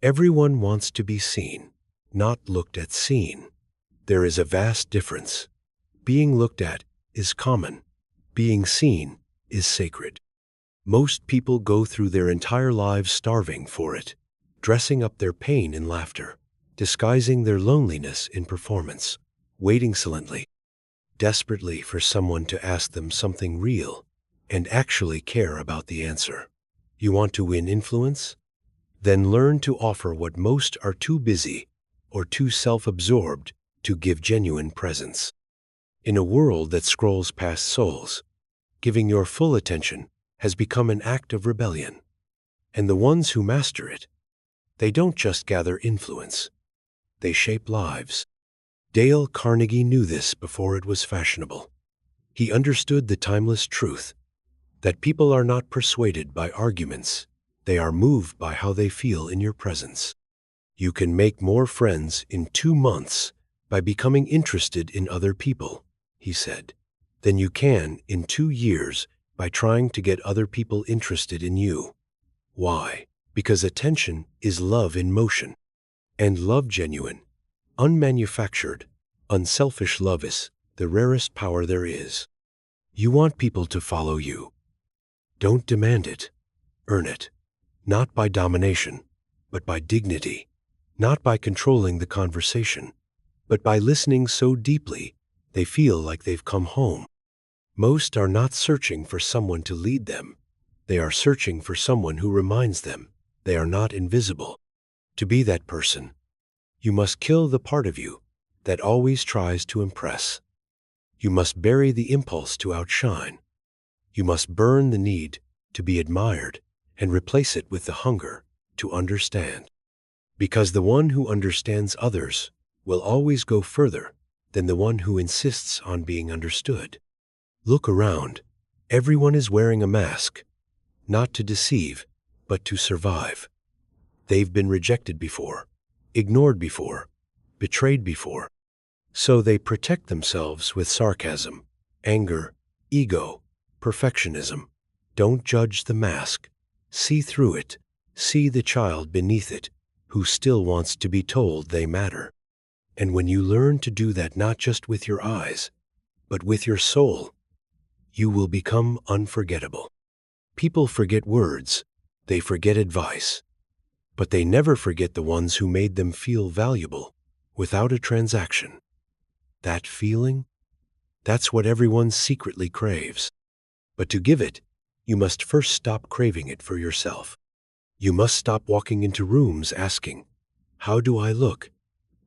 Everyone wants to be seen, not looked at seen. There is a vast difference. Being looked at is common. Being seen is sacred. Most people go through their entire lives starving for it, dressing up their pain in laughter, disguising their loneliness in performance, waiting silently, desperately for someone to ask them something real and actually care about the answer. You want to win influence? Then learn to offer what most are too busy or too self-absorbed to give genuine presence. In a world that scrolls past souls, giving your full attention has become an act of rebellion. And the ones who master it, they don't just gather influence, they shape lives. Dale Carnegie knew this before it was fashionable. He understood the timeless truth that people are not persuaded by arguments, they are moved by how they feel in your presence. You can make more friends in 2 months by becoming interested in other people, he said, than you can in 2 years by trying to get other people interested in you. Why? Because attention is love in motion. And love genuine, unmanufactured, unselfish love is the rarest power there is. You want people to follow you. Don't demand it. Earn it. Not by domination, but by dignity. Not by controlling the conversation, but by listening so deeply they feel like they've come home. Most are not searching for someone to lead them. They are searching for someone who reminds them they are not invisible. To be that person, you must kill the part of you that always tries to impress. You must bury the impulse to outshine. You must burn the need to be admired and replace it with the hunger to understand. Because the one who understands others will always go further than the one who insists on being understood. Look around. Everyone is wearing a mask, not to deceive, but to survive. They've been rejected before, ignored before, betrayed before. So they protect themselves with sarcasm, anger, ego, perfectionism. Don't judge the mask. See through it. See the child beneath it, who still wants to be told they matter. And when you learn to do that not just with your eyes, but with your soul, you will become unforgettable. People forget words, they forget advice, but they never forget the ones who made them feel valuable without a transaction. That feeling, that's what everyone secretly craves. But to give it, you must first stop craving it for yourself. You must stop walking into rooms asking, "How do I look?"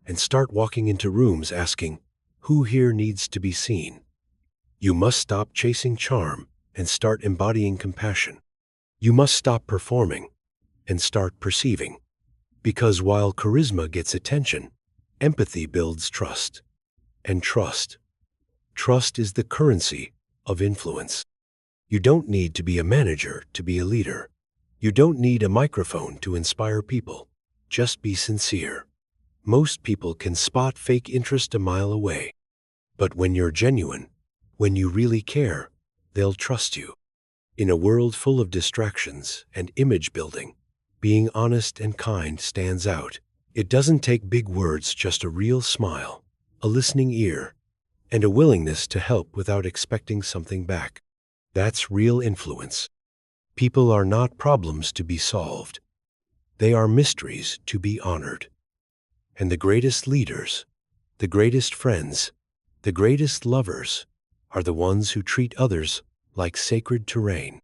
and start walking into rooms asking, "Who here needs to be seen?" You must stop chasing charm and start embodying compassion. You must stop performing and start perceiving. Because while charisma gets attention, empathy builds trust. And trust is the currency of influence. You don't need to be a manager to be a leader. You don't need a microphone to inspire people. Just be sincere. Most people can spot fake interest a mile away. But when you're genuine, when you really care, they'll trust you. In a world full of distractions and image building, being honest and kind stands out. It doesn't take big words, just a real smile, a listening ear, and a willingness to help without expecting something back. That's real influence. People are not problems to be solved. They are mysteries to be honored. And the greatest leaders, the greatest friends, the greatest lovers are the ones who treat others like sacred terrain,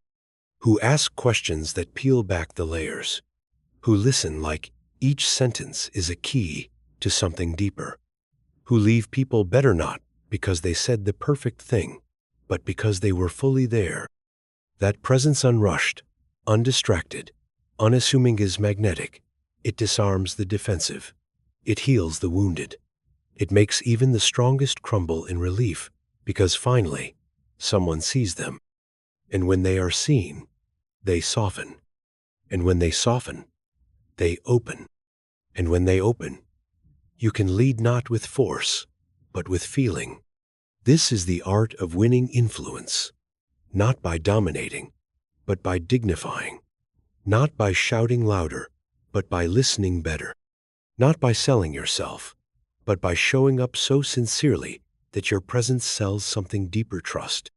who ask questions that peel back the layers, who listen like each sentence is a key to something deeper, who leave people better not because they said the perfect thing, but because they were fully there. That presence, unrushed, undistracted, unassuming, is magnetic. It disarms the defensive. It heals the wounded. It makes even the strongest crumble in relief, because finally, someone sees them. And when they are seen, they soften. And when they soften, they open. And when they open, you can lead not with force, but with feeling. This is the art of winning influence, not by dominating, but by dignifying, not by shouting louder, but by listening better. Not by selling yourself, but by showing up so sincerely that your presence sells something deeper: trust.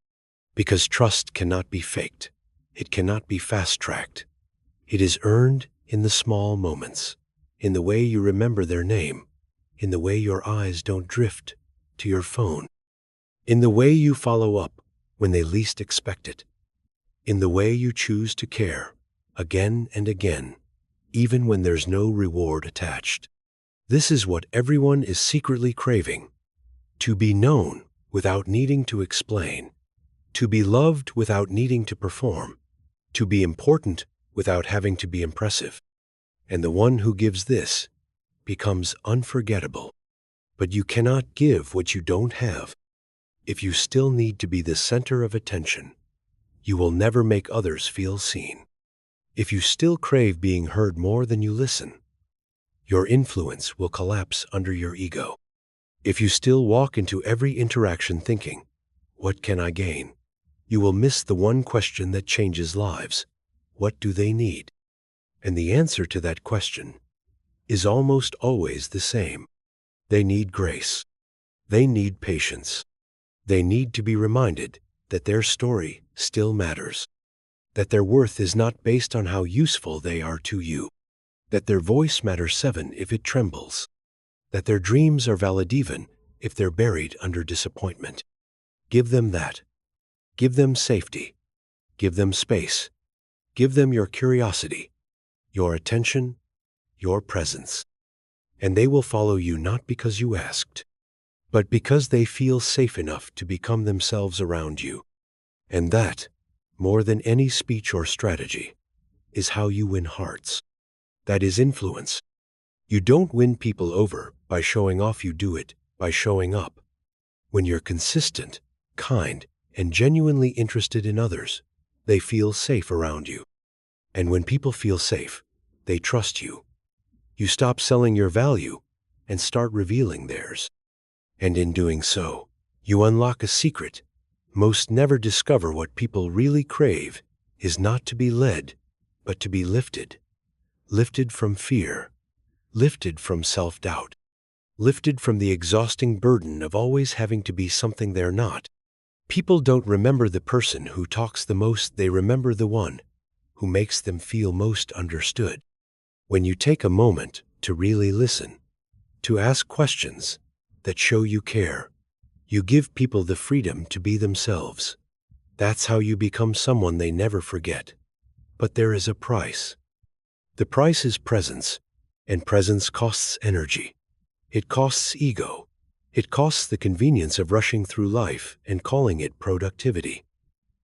Because trust cannot be faked. It cannot be fast-tracked. It is earned in the small moments, in the way you remember their name, in the way your eyes don't drift to your phone, in the way you follow up when they least expect it, in the way you choose to care again and again, even when there's no reward attached. This is what everyone is secretly craving: to be known without needing to explain, to be loved without needing to perform, to be important without having to be impressive. And the one who gives this becomes unforgettable. But you cannot give what you don't have. If you still need to be the center of attention, you will never make others feel seen. If you still crave being heard more than you listen, your influence will collapse under your ego. If you still walk into every interaction thinking, "What can I gain?" you will miss the one question that changes lives: what do they need? And the answer to that question is almost always the same. They need grace. They need patience. They need to be reminded that their story still matters, that their worth is not based on how useful they are to you, that their voice matters seven if it trembles, that their dreams are valid even if they're buried under disappointment. Give them that. Give them safety. Give them space. Give them your curiosity, your attention, your presence. And they will follow you not because you asked, but because they feel safe enough to become themselves around you. And that, more than any speech or strategy, is how you win hearts. That is influence. You don't win people over by showing off, you do it by showing up. When you're consistent, kind, and genuinely interested in others, they feel safe around you. And when people feel safe, they trust you. You stop selling your value and start revealing theirs. And in doing so, you unlock a secret. Most never discover what people really crave is not to be led, but to be lifted. Lifted from fear, lifted from self-doubt, lifted from the exhausting burden of always having to be something they're not. People don't remember the person who talks the most, they remember the one who makes them feel most understood. When you take a moment to really listen, to ask questions that show you care, you give people the freedom to be themselves. That's how you become someone they never forget. But there is a price. The price is presence, and presence costs energy. It costs ego. It costs the convenience of rushing through life and calling it productivity.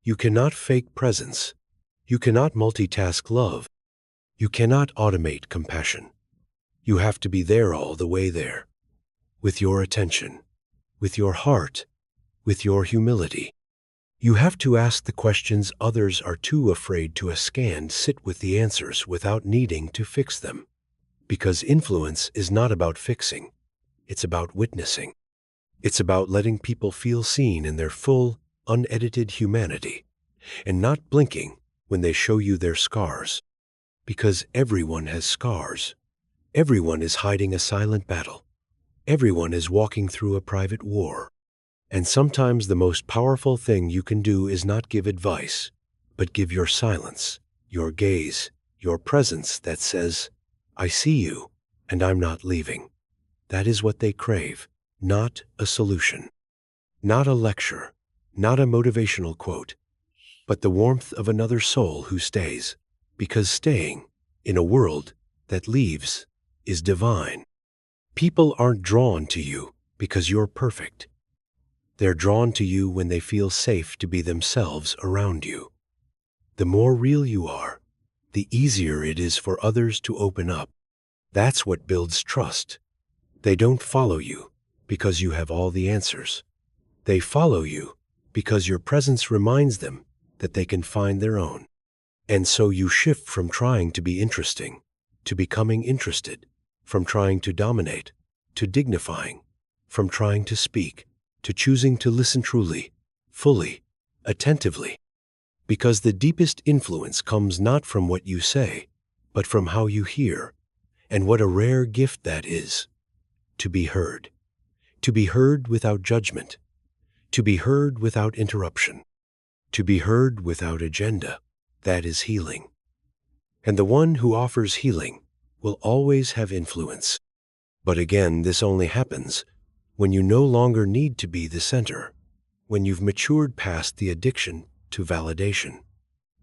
You cannot fake presence. You cannot multitask love. You cannot automate compassion. You have to be there all the way there, with your attention, with your heart, with your humility. You have to ask the questions others are too afraid to ask and sit with the answers without needing to fix them. Because influence is not about fixing. It's about witnessing. It's about letting people feel seen in their full, unedited humanity, and not blinking when they show you their scars. Because everyone has scars. Everyone is hiding a silent battle. Everyone is walking through a private war. And sometimes the most powerful thing you can do is not give advice, but give your silence, your gaze, your presence that says, "I see you, and I'm not leaving." That is what they crave, not a solution, not a lecture, not a motivational quote, but the warmth of another soul who stays, because staying in a world that leaves is divine. People aren't drawn to you because you're perfect. They're drawn to you when they feel safe to be themselves around you. The more real you are, the easier it is for others to open up. That's what builds trust. They don't follow you because you have all the answers. They follow you because your presence reminds them that they can find their own. And so you shift from trying to be interesting to becoming interested, from trying to dominate to dignifying, from trying to speak to choosing to listen truly, fully, attentively. Because the deepest influence comes not from what you say, but from how you hear, And what a rare gift that is, to be heard. To be heard without judgment. To be heard without interruption. To be heard without agenda. That is healing. And the one who offers healing will always have influence. But again, this only happens when you no longer need to be the center, when you've matured past the addiction to validation,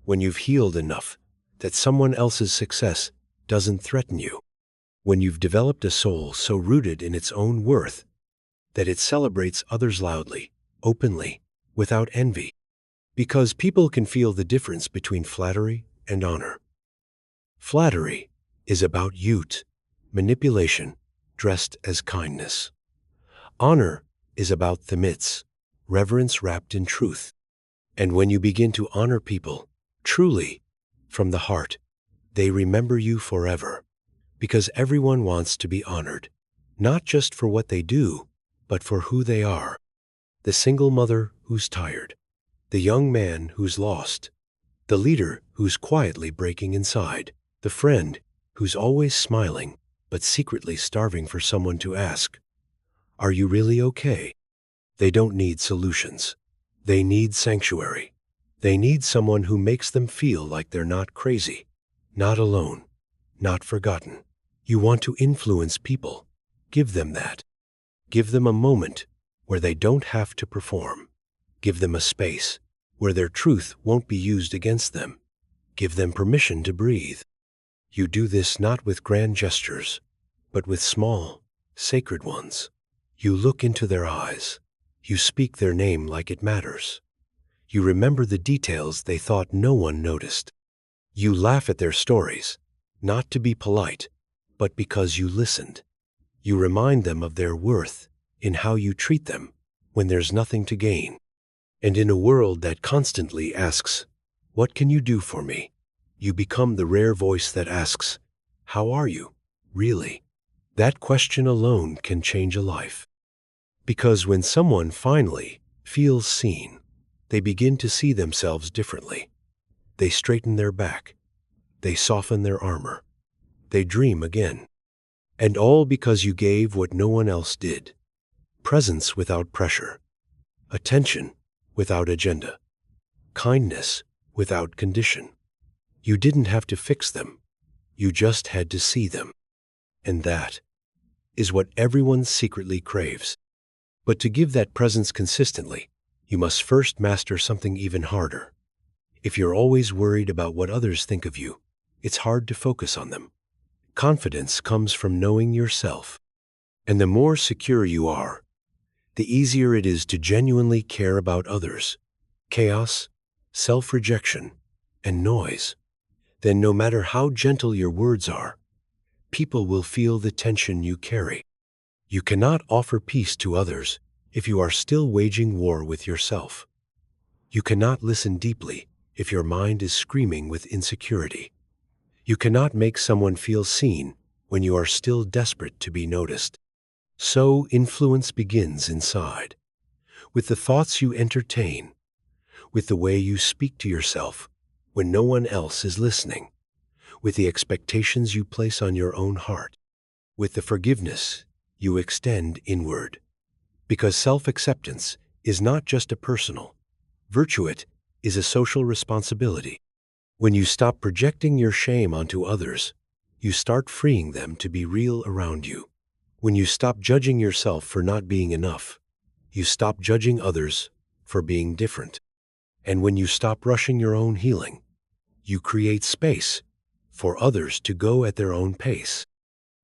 when you've healed enough that someone else's success doesn't threaten you, when you've developed a soul so rooted in its own worth that it celebrates others loudly, openly, without envy. Because people can feel the difference between flattery and honor. Flattery is about ute, manipulation, dressed as kindness. Honor is about themitz, reverence wrapped in truth. And when you begin to honor people, truly, from the heart, they remember you forever. Because everyone wants to be honored, not just for what they do, but for who they are. The single mother who's tired, the young man who's lost, the leader who's quietly breaking inside, the friend who's always smiling but secretly starving for someone to ask, "Are you really okay?" They don't need solutions. They need sanctuary. They need someone who makes them feel like they're not crazy, not alone, not forgotten. You want to influence people. Give them that. Give them a moment where they don't have to perform. Give them a space where their truth won't be used against them. Give them permission to breathe. You do this not with grand gestures, but with small, sacred ones. You look into their eyes. You speak their name like it matters. You remember the details they thought no one noticed. You laugh at their stories, not to be polite, but because you listened. You remind them of their worth in how you treat them when there's nothing to gain. And in a world that constantly asks, "What can you do for me?" you become the rare voice that asks, "How are you, really?" That question alone can change a life. Because when someone finally feels seen, they begin to see themselves differently. They straighten their back. They soften their armor. They dream again. And all because you gave what no one else did. Presence without pressure. Attention without agenda. Kindness without condition. You didn't have to fix them. You just had to see them. And that is what everyone secretly craves. But to give that presence consistently, you must first master something even harder. If you're always worried about what others think of you, it's hard to focus on them. Confidence comes from knowing yourself. And the more secure you are, the easier it is to genuinely care about others. Chaos, self-rejection, and noise. Then no matter how gentle your words are, people will feel the tension you carry. You cannot offer peace to others if you are still waging war with yourself. You cannot listen deeply if your mind is screaming with insecurity. You cannot make someone feel seen when you are still desperate to be noticed. So influence begins inside, with the thoughts you entertain, with the way you speak to yourself when no one else is listening, with the expectations you place on your own heart, with the forgiveness you extend inward. Because self-acceptance is not just a personal virtue, it is a social responsibility. When you stop projecting your shame onto others, you start freeing them to be real around you. When you stop judging yourself for not being enough, you stop judging others for being different. And when you stop rushing your own healing, you create space for others to go at their own pace.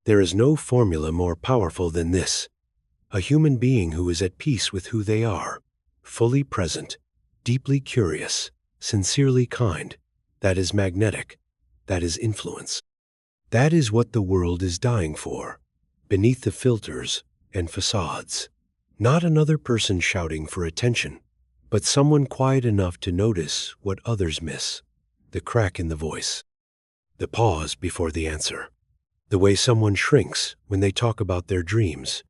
There is no formula more powerful than this. A human being who is at peace with who they are, fully present, deeply curious, sincerely kind, that is magnetic, that is influence. That is what the world is dying for, beneath the filters and facades. Not another person shouting for attention, but someone quiet enough to notice what others miss. The crack in the voice, the pause before the answer, the way someone shrinks when they talk about their dreams.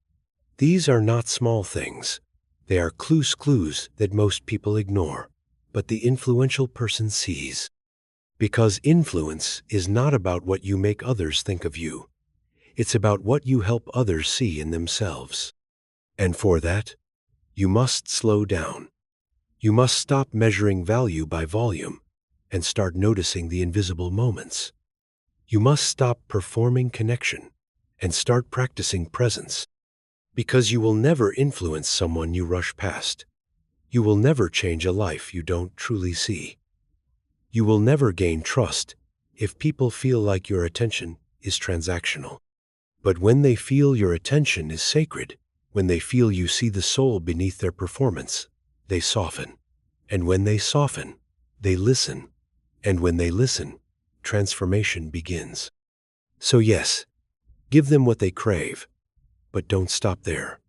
These are not small things. They are clues that most people ignore, but the influential person sees. Because influence is not about what you make others think of you. It's about what you help others see in themselves. And for that, you must slow down. You must stop measuring value by volume and start noticing the invisible moments. You must stop performing connection and start practicing presence. Because you will never influence someone you rush past. You will never change a life you don't truly see. You will never gain trust if people feel like your attention is transactional. But when they feel your attention is sacred, when they feel you see the soul beneath their performance, they soften. And when they soften, they listen. And when they listen, transformation begins. So yes, give them what they crave, but don't stop there.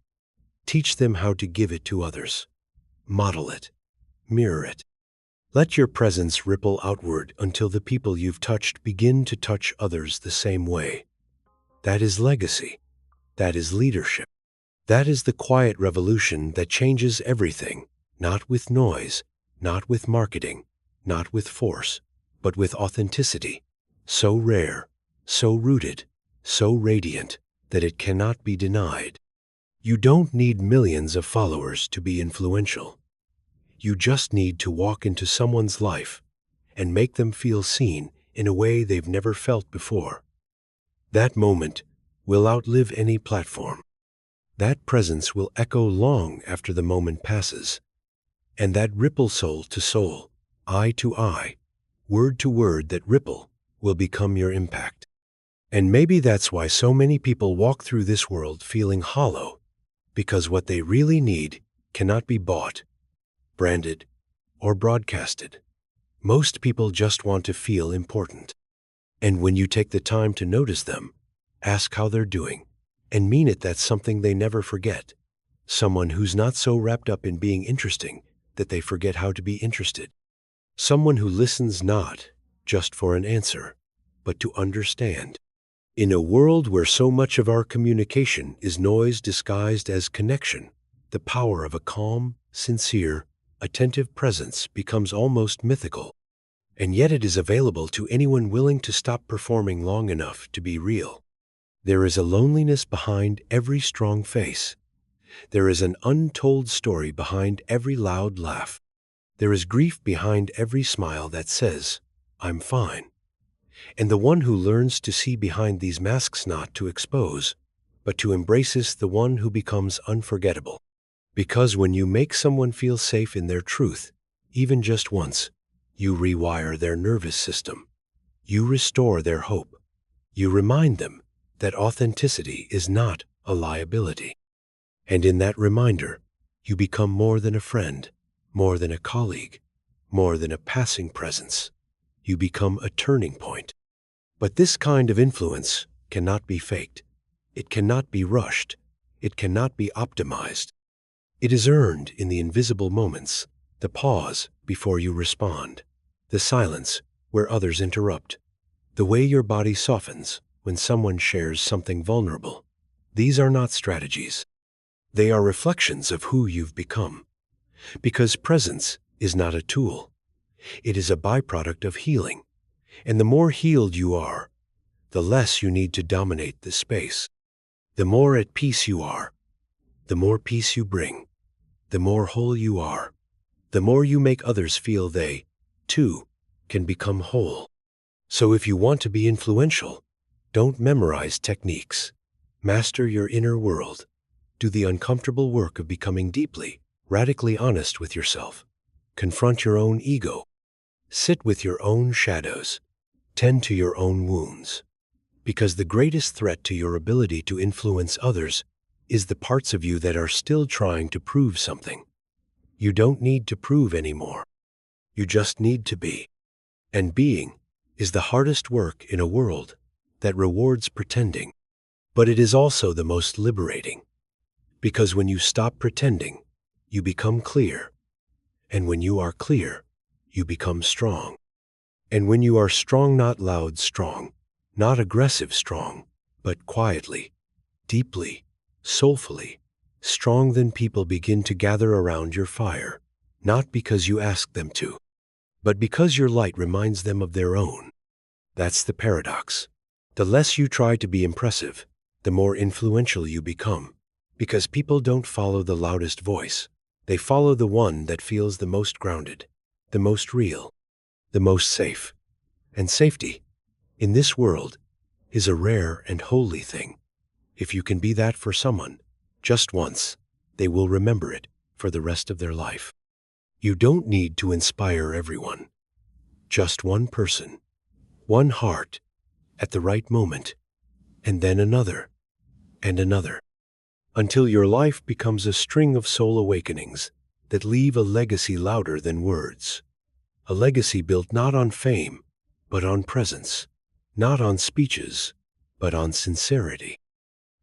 Teach them how to give it to others. Model it. Mirror it. Let your presence ripple outward until the people you've touched begin to touch others the same way. That is legacy. That is leadership. That is the quiet revolution that changes everything, not with noise, not with marketing, not with force, but with authenticity. So rare, so rooted, so radiant that it cannot be denied. You don't need millions of followers to be influential. You just need to walk into someone's life and make them feel seen in a way they've never felt before. That moment will outlive any platform. That presence will echo long after the moment passes. And that ripple soul to soul, eye to eye, word to word that ripple will become your impact. And maybe that's why so many people walk through this world feeling hollow, because what they really need cannot be bought, branded, or broadcasted. Most people just want to feel important. And when you take the time to notice them, ask how they're doing, and mean it, that's something they never forget. Someone who's not so wrapped up in being interesting that they forget how to be interested. Someone who listens not just for an answer, but to understand. In a world where so much of our communication is noise disguised as connection, the power of a calm, sincere, attentive presence becomes almost mythical. And yet it is available to anyone willing to stop performing long enough to be real. There is a loneliness behind every strong face. There is an untold story behind every loud laugh. There is grief behind every smile that says, "I'm fine." And the one who learns to see behind these masks, not to expose, but to embrace, is the one who becomes unforgettable. Because when you make someone feel safe in their truth, even just once, you rewire their nervous system. You restore their hope. You remind them that authenticity is not a liability. And in that reminder, you become more than a friend, more than a colleague, more than a passing presence. You become a turning point. But this kind of influence cannot be faked. It cannot be rushed. It cannot be optimized. It is earned in the invisible moments, the pause before you respond, the silence where others interrupt, the way your body softens when someone shares something vulnerable. These are not strategies. They are reflections of who you've become. Because presence is not a tool. It is a byproduct of healing. And the more healed you are, the less you need to dominate the space. The more at peace you are, the more peace you bring. The more whole you are, the more you make others feel they, too, can become whole. So if you want to be influential, don't memorize techniques. Master your inner world. Do the uncomfortable work of becoming deeply, radically honest with yourself. Confront your own ego. Sit with your own shadows. Tend to your own wounds. Because the greatest threat to your ability to influence others is the parts of you that are still trying to prove something. You don't need to prove anymore. You just need to be. And being is the hardest work in a world that rewards pretending. But it is also the most liberating. Because when you stop pretending, you become clear. And when you are clear, you become strong. And when you are strong, not loud strong, not aggressive strong, but quietly, deeply, soulfully, strong, then people begin to gather around your fire, not because you ask them to, but because your light reminds them of their own. That's the paradox. The less you try to be impressive, the more influential you become. Because people don't follow the loudest voice. They follow the one that feels the most grounded, the most real, the most safe. And safety, in this world, is a rare and holy thing. If you can be that for someone, just once, they will remember it for the rest of their life. You don't need to inspire everyone. Just one person, one heart, at the right moment, and then another, and another, until your life becomes a string of soul awakenings that leave a legacy louder than words. A legacy built not on fame, but on presence, not on speeches, but on sincerity,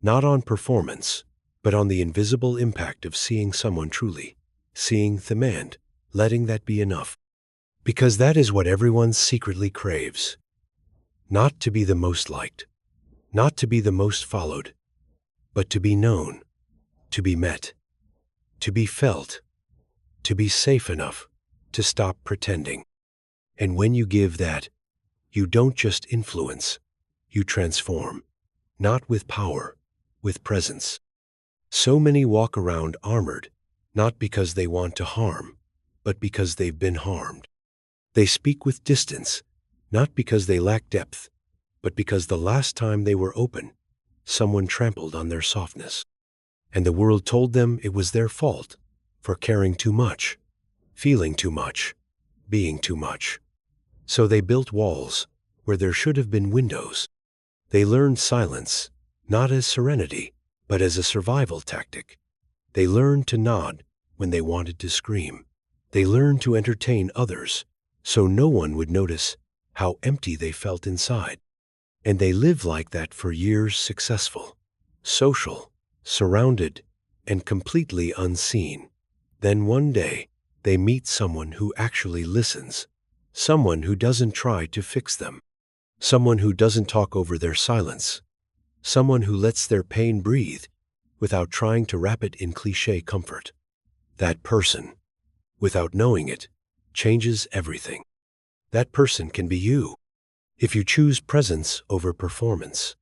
not on performance, but on the invisible impact of seeing someone truly, seeing them and letting that be enough. Because that is what everyone secretly craves. Not to be the most liked, not to be the most followed, but to be known, to be met, to be felt, to be safe enough to stop pretending. And when you give that, you don't just influence, you transform, not with power, with presence. So many walk around armored, not because they want to harm, but because they've been harmed. They speak with distance, not because they lack depth, but because the last time they were open, someone trampled on their softness. And the world told them it was their fault for caring too much, feeling too much, being too much. So they built walls where there should have been windows. They learned silence, not as serenity, but as a survival tactic. They learned to nod when they wanted to scream. They learned to entertain others so no one would notice how empty they felt inside. And they lived like that for years, successful, social, surrounded, and completely unseen. Then one day, they meet someone who actually listens, someone who doesn't try to fix them, someone who doesn't talk over their silence, someone who lets their pain breathe without trying to wrap it in cliché comfort. That person, without knowing it, changes everything. That person can be you. If you choose presence over performance,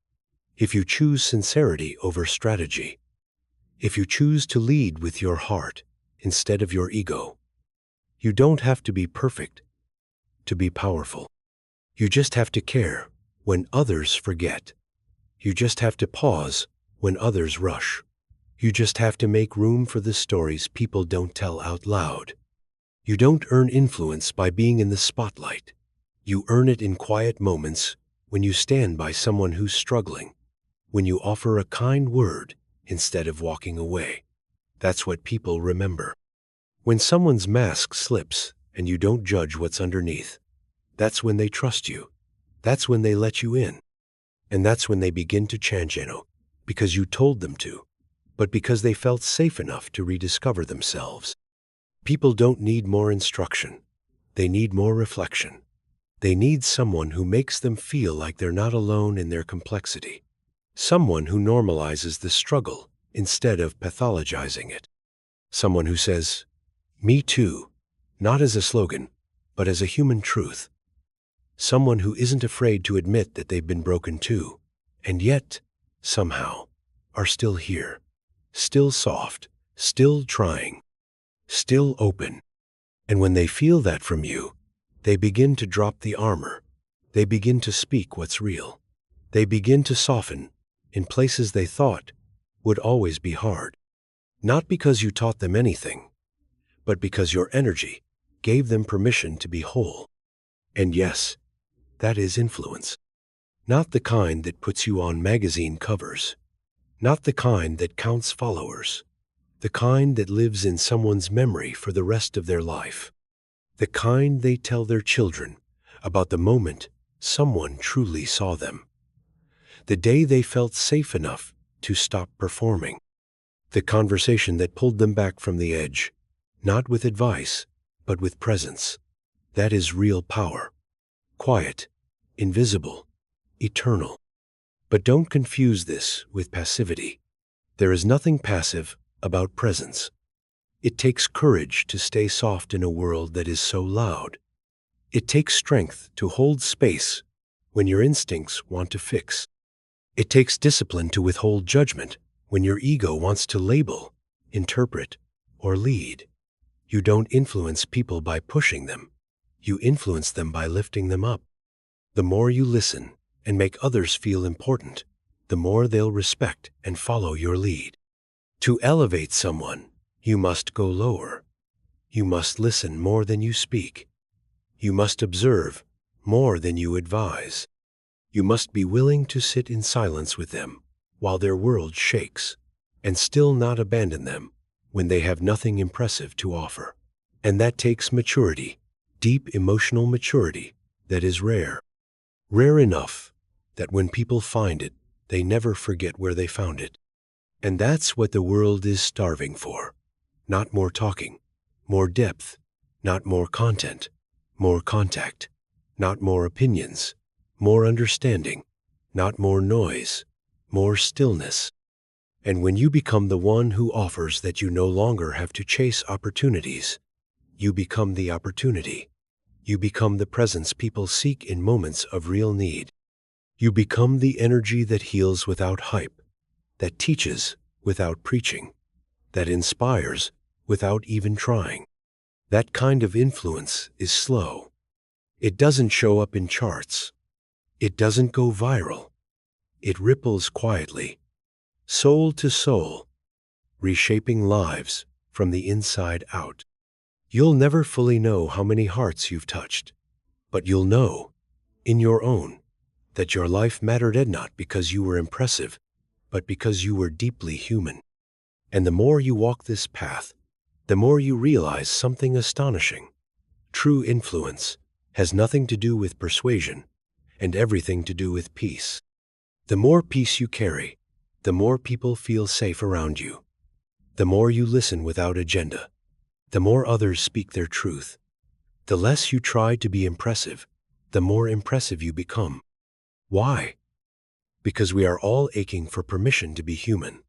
if you choose sincerity over strategy, if you choose to lead with your heart instead of your ego, you don't have to be perfect to be powerful. You just have to care when others forget. You just have to pause when others rush. You just have to make room for the stories people don't tell out loud. You don't earn influence by being in the spotlight. You earn it in quiet moments when you stand by someone who's struggling, when you offer a kind word instead of walking away. That's what people remember. When someone's mask slips and you don't judge what's underneath, that's when they trust you. That's when they let you in. And that's when they begin to change, because you told them to, but because they felt safe enough to rediscover themselves. People don't need more instruction. They need more reflection. They need someone who makes them feel like they're not alone in their complexity. Someone who normalizes the struggle instead of pathologizing it. Someone who says, "Me too," not as a slogan, but as a human truth. Someone who isn't afraid to admit that they've been broken too, and yet, somehow, are still here, still soft, still trying, still open. And when they feel that from you, they begin to drop the armor. They begin to speak what's real. They begin to soften in places they thought would always be hard. Not because you taught them anything, but because your energy gave them permission to be whole. And yes, that is influence. Not the kind that puts you on magazine covers. Not the kind that counts followers. The kind that lives in someone's memory for the rest of their life. The kind they tell their children about the moment someone truly saw them. The day they felt safe enough to stop performing. The conversation that pulled them back from the edge, not with advice, but with presence. That is real power. Quiet, invisible, eternal. But don't confuse this with passivity. There is nothing passive about presence. It takes courage to stay soft in a world that is so loud. It takes strength to hold space when your instincts want to fix. It takes discipline to withhold judgment when your ego wants to label, interpret, or lead. You don't influence people by pushing them. You influence them by lifting them up. The more you listen and make others feel important, the more they'll respect and follow your lead. To elevate someone, you must go lower. You must listen more than you speak. You must observe more than you advise. You must be willing to sit in silence with them while their world shakes, and still not abandon them when they have nothing impressive to offer. And that takes maturity, deep emotional maturity that is rare. Rare enough that when people find it, they never forget where they found it. And that's what the world is starving for. Not more talking, more depth, not more content, more contact, not more opinions, more understanding, not more noise, more stillness. And when you become the one who offers that, you no longer have to chase opportunities. You become the opportunity. You become the presence people seek in moments of real need. You become the energy that heals without hype, that teaches without preaching, that inspires without even trying. That kind of influence is slow. It doesn't show up in charts. It doesn't go viral. It ripples quietly, soul to soul, reshaping lives from the inside out. You'll never fully know how many hearts you've touched, but you'll know, in your own, that your life mattered not because you were impressive, but because you were deeply human. And the more you walk this path, the more you realize something astonishing. True influence has nothing to do with persuasion and everything to do with peace. The more peace you carry, the more people feel safe around you. The more you listen without agenda, the more others speak their truth. The less you try to be impressive, the more impressive you become. Why? Because we are all aching for permission to be human.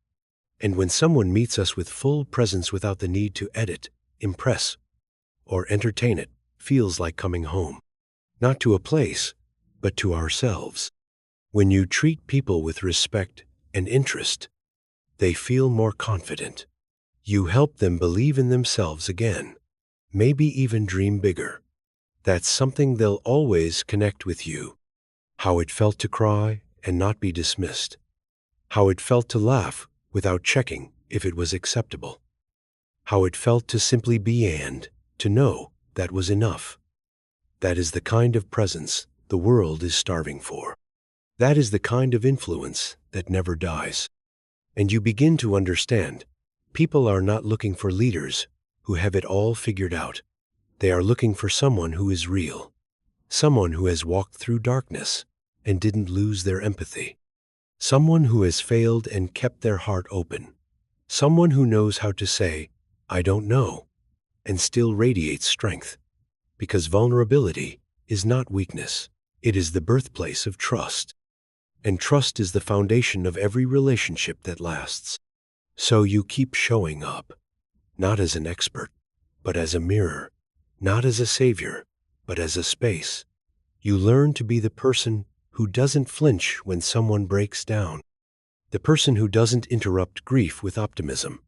And when someone meets us with full presence without the need to edit, impress, or entertain, it feels like coming home. Not to a place, but to ourselves. When you treat people with respect and interest, they feel more confident. You help them believe in themselves again, maybe even dream bigger. That's something they'll always connect with you. How it felt to cry and not be dismissed. How it felt to laugh without checking if it was acceptable. How it felt to simply be and to know that was enough. That is the kind of presence the world is starving for. That is the kind of influence that never dies. And you begin to understand, people are not looking for leaders who have it all figured out. They are looking for someone who is real, someone who has walked through darkness and didn't lose their empathy, someone who has failed and kept their heart open, someone who knows how to say, "I don't know," and still radiates strength. Because vulnerability is not weakness. It is the birthplace of trust. And trust is the foundation of every relationship that lasts. So you keep showing up, not as an expert, but as a mirror, not as a savior, but as a space. You learn to be the person who doesn't flinch when someone breaks down, the person who doesn't interrupt grief with optimism,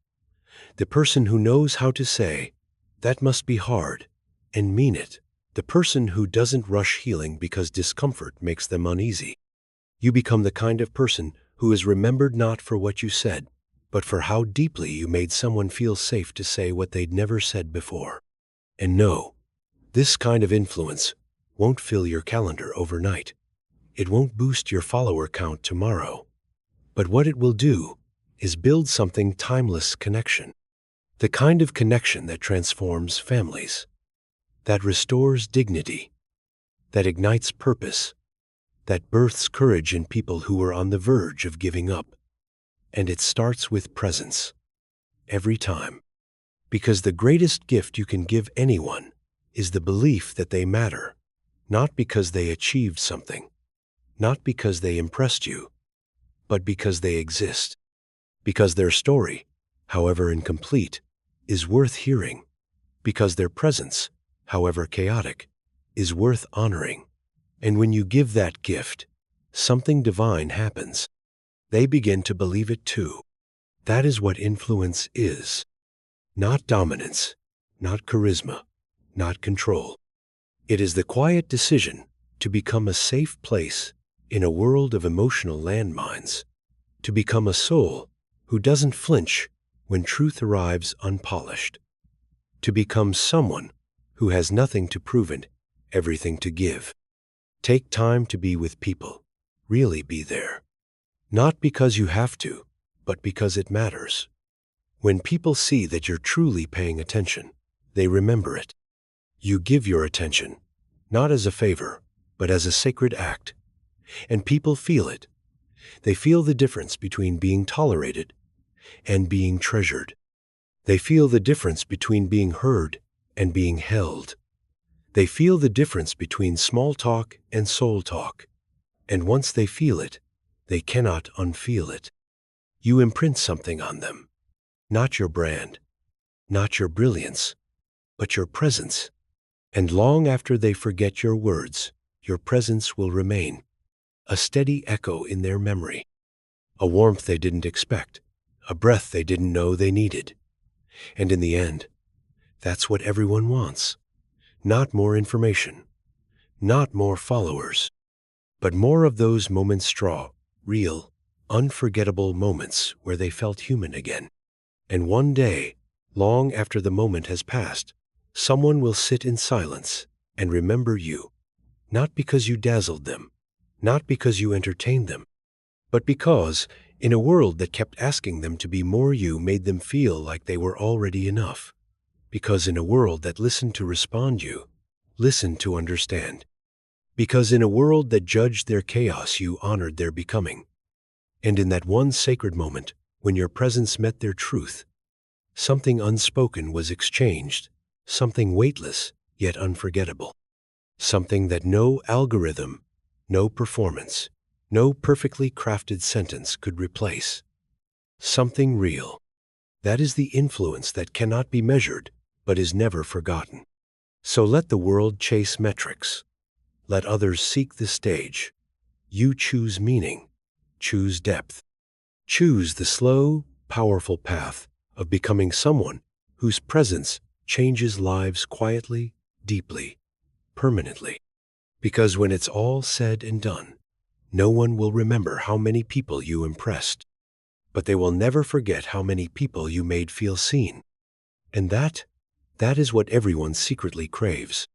the person who knows how to say, "That must be hard," and mean it, the person who doesn't rush healing because discomfort makes them uneasy. You become the kind of person who is remembered not for what you said, but for how deeply you made someone feel safe to say what they'd never said before. And no, this kind of influence won't fill your calendar overnight. It won't boost your follower count tomorrow. But what it will do is build something timeless: connection. The kind of connection that transforms families, that restores dignity, that ignites purpose, that births courage in people who are on the verge of giving up. And it starts with presence. Every time. Because the greatest gift you can give anyone is the belief that they matter, not because they achieved something, not because they impressed you, but because they exist. Because their story, however incomplete, is worth hearing. Because their presence, however chaotic, is worth honoring. And when you give that gift, something divine happens. They begin to believe it too. That is what influence is. Not dominance, not charisma, not control. It is the quiet decision to become a safe place in a world of emotional landmines, to become a soul who doesn't flinch when truth arrives unpolished, to become someone who has nothing to prove and everything to give. Take time to be with people. Really be there. Not because you have to, but because it matters. When people see that you're truly paying attention, they remember it. You give your attention, not as a favor, but as a sacred act. And people feel it. They feel the difference between being tolerated and being treasured. They feel the difference between being heard and being held. They feel the difference between small talk and soul talk. And once they feel it, they cannot unfeel it. You imprint something on them. Not your brand, not your brilliance, but your presence. And long after they forget your words, your presence will remain, a steady echo in their memory, a warmth they didn't expect, a breath they didn't know they needed. And in the end, that's what everyone wants. Not more information, not more followers, but more of those moments, real, unforgettable moments where they felt human again. And one day, long after the moment has passed, someone will sit in silence and remember you, not because you dazzled them, not because you entertained them, but because, in a world that kept asking them to be more, you made them feel like they were already enough. Because in a world that listened to respond, you listened to understand. Because in a world that judged their chaos, you honored their becoming. And in that one sacred moment, when your presence met their truth, something unspoken was exchanged, something weightless yet unforgettable, something that no algorithm, no performance, no perfectly crafted sentence could replace. Something real. That is the influence that cannot be measured but is never forgotten. So let the world chase metrics. Let others seek the stage. You choose meaning. Choose depth. Choose the slow, powerful path of becoming someone whose presence changes lives quietly, deeply, permanently. Because when it's all said and done, no one will remember how many people you impressed, but they will never forget how many people you made feel seen. And that is what everyone secretly craves.